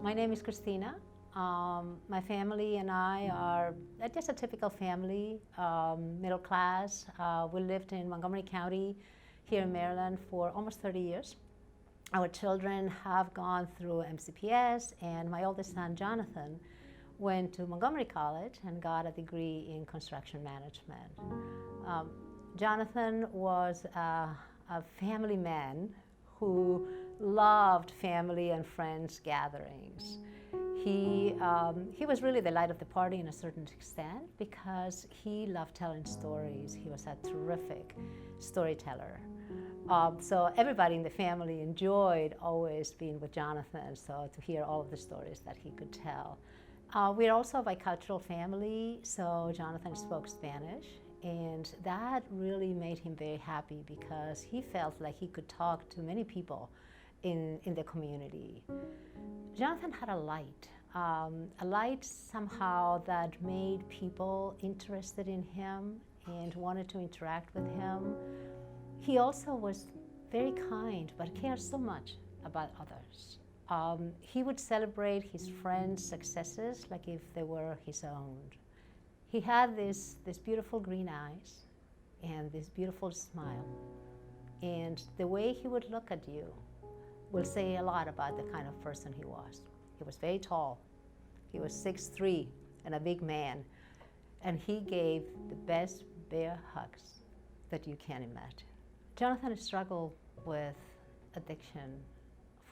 My name is Christina. My family and I are just a typical family, middle class. We lived in Montgomery County here in Maryland for almost 30 years. Our children have gone through MCPS, and my oldest son, Jonathan, went to Montgomery College and got a degree in construction management. Jonathan was a family man who loved family and friends gatherings. He was really the light of the party in a certain extent because he loved telling stories. He was a terrific storyteller. So everybody in the family enjoyed always being with Jonathan, so to hear all of the stories that he could tell. We're also a bicultural family, so Jonathan spoke Spanish, and that really made him very happy because he felt like he could talk to many people in the community. Jonathan had a light somehow that made people interested in him and wanted to interact with him. He also was very kind, but cared so much about others. He would celebrate his friends' successes like if they were his own. He had these beautiful green eyes and this beautiful smile. And the way he would look at you will say a lot about the kind of person he was. He was very tall. He was 6'3" and a big man. And he gave the best bear hugs that you can imagine. Jonathan struggled with addiction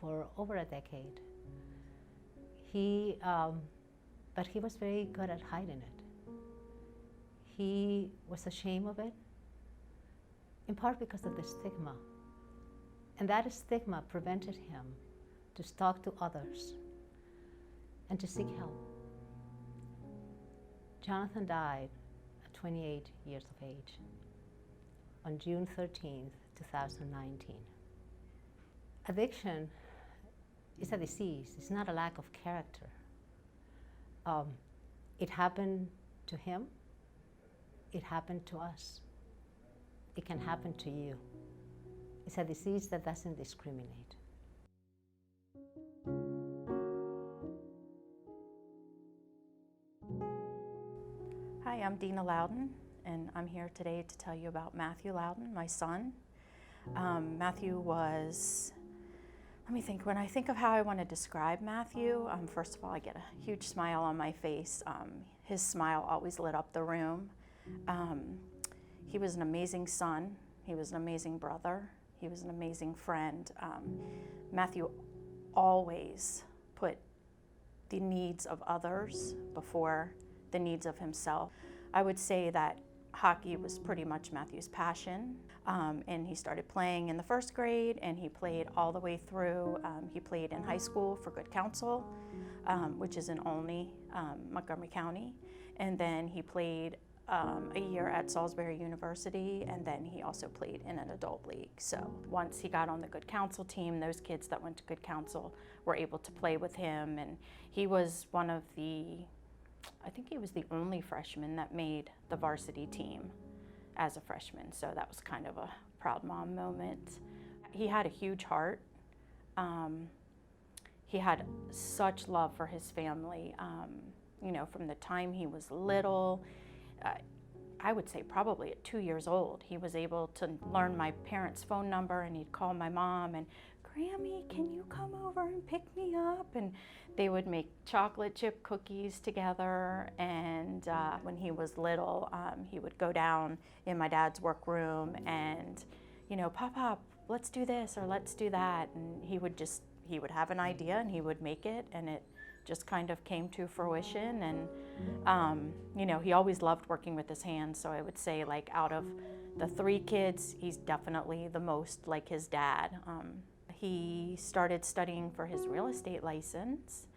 for over a decade. But he was very good at hiding it. He was ashamed of it, in part because of the stigma. And that stigma prevented him to talk to others and to seek help. Jonathan died at 28 years of age on June 13th, 2019. Addiction is a disease. It's not a lack of character. It happened to him. It happened to us. It can happen to you. It's a disease that doesn't discriminate. Hi, I'm Dina Loudon, and I'm here today to tell you about Matthew Loudon, my son. Matthew was, let me think, when I think of how I want to describe Matthew, first of all, I get a huge smile on my face. His smile always lit up the room. He was an amazing son. He was an amazing brother. He was an amazing friend. Matthew always put the needs of others before the needs of himself. I would say that hockey was pretty much Matthew's passion, and he started playing in the first grade, and he played all the way through. He played in high school for Good Counsel, which is in Olney, Montgomery County, and then he played a year at Salisbury University, and then he also played in an adult league. So once he got on the Good Counsel team, those kids that went to Good Counsel were able to play with him, and he was one of I think he was the only freshman that made the varsity team as a freshman, so that was kind of a proud mom moment. He had a huge heart. He had such love for his family. From the time he was little, I would say probably at 2 years old, he was able to learn my parents' phone number, and he'd call my mom and, "Grammy, can you come over and pick me up?" And they would make chocolate chip cookies together. And when he was little, he would go down in my dad's workroom and, Pop, let's do this or let's do that. And he would have an idea and he would make it, and it just kind of came to fruition. And, he always loved working with his hands. So I would say, like, out of the 3 kids, he's definitely the most like his dad. He started studying for his real estate license,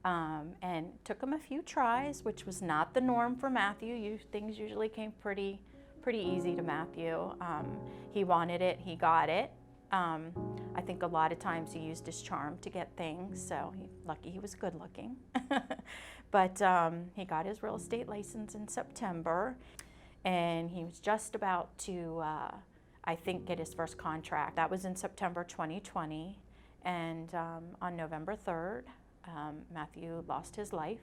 and took him a few tries, which was not the norm for Matthew. Things usually came pretty easy to Matthew. He wanted it, he got it. I think a lot of times he used his charm to get things, so lucky he was good looking. But he got his real estate license in September, and he was just about to I think, get his first contract. That was in September 2020, and on November 3rd, Matthew lost his life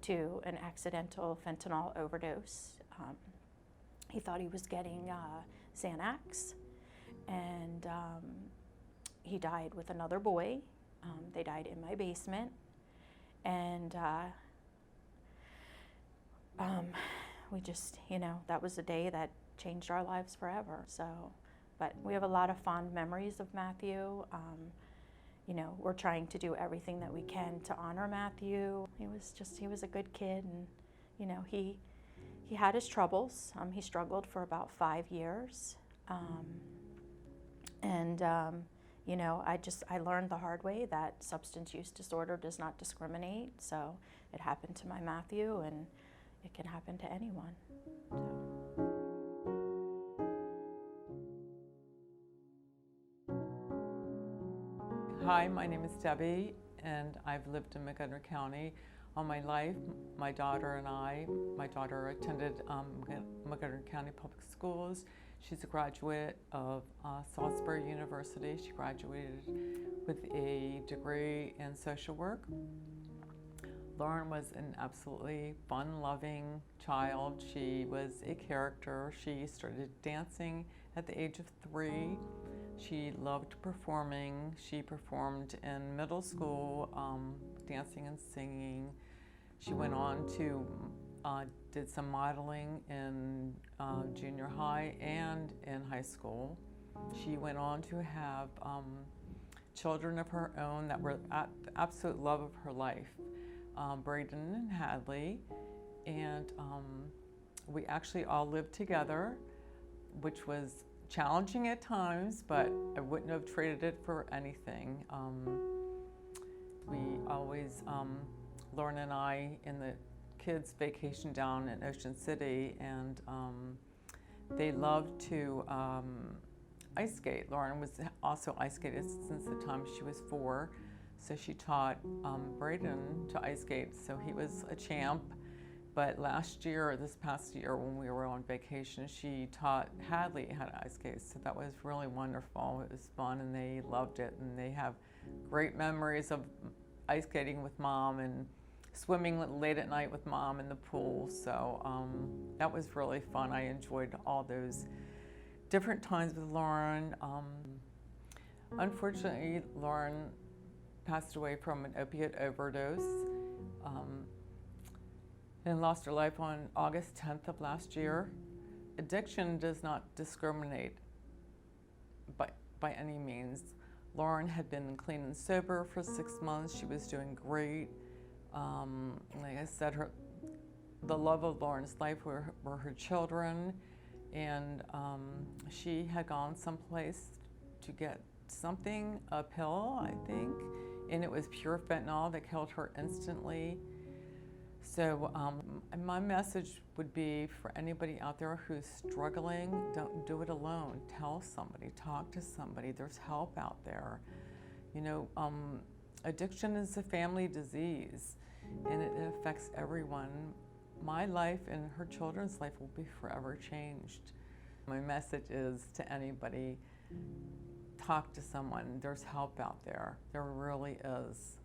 to an accidental fentanyl overdose. He thought he was getting Xanax, and he died with another boy. They died in my basement, and we just, that was a day that changed our lives forever. So, but we have a lot of fond memories of Matthew. We're trying to do everything that we can to honor Matthew. He was a good kid, and he had his troubles. He struggled for about 5 years, I learned the hard way that substance use disorder does not discriminate. So it happened to my Matthew, and it can happen to anyone. Hi, my name is Debbie, and I've lived in Montgomery County all my life. My daughter attended Montgomery County Public Schools. She's a graduate of Salisbury University. She graduated with a degree in social work. Lauren was an absolutely fun-loving child. She was a character. She started dancing at the age of 3. She loved performing. She performed in middle school, dancing and singing. She went on to did some modeling in junior high and in high school. She went on to have children of her own that were the absolute love of her life, Braden and Hadley, and we actually all lived together, which was challenging at times, but I wouldn't have traded it for anything. We always, Lauren and I, in the kids' vacation down in Ocean City, and they loved to ice skate. Lauren was also ice skated since the time she was 4, so she taught Braden to ice skate, so he was a champ. But this past year when we were on vacation, she taught Hadley how to ice skate, so that was really wonderful. It was fun, and they loved it, and they have great memories of ice skating with Mom and swimming late at night with Mom in the pool, so that was really fun. I enjoyed all those different times with Lauren. Unfortunately, Lauren passed away from an opioid overdose and lost her life on August 10th of last year. Addiction does not discriminate by any means. Lauren had been clean and sober for 6 months. She was doing great. Like I said, the love of Lauren's life were her children, and she had gone someplace to get something, a pill, I think, and it was pure fentanyl that killed her instantly. So my message would be for anybody out there who's struggling, don't do it alone. Tell somebody, talk to somebody. There's help out there. Addiction is a family disease, and it affects everyone. My life and her children's life will be forever changed. My message is to anybody, talk to someone. There's help out there. There really is.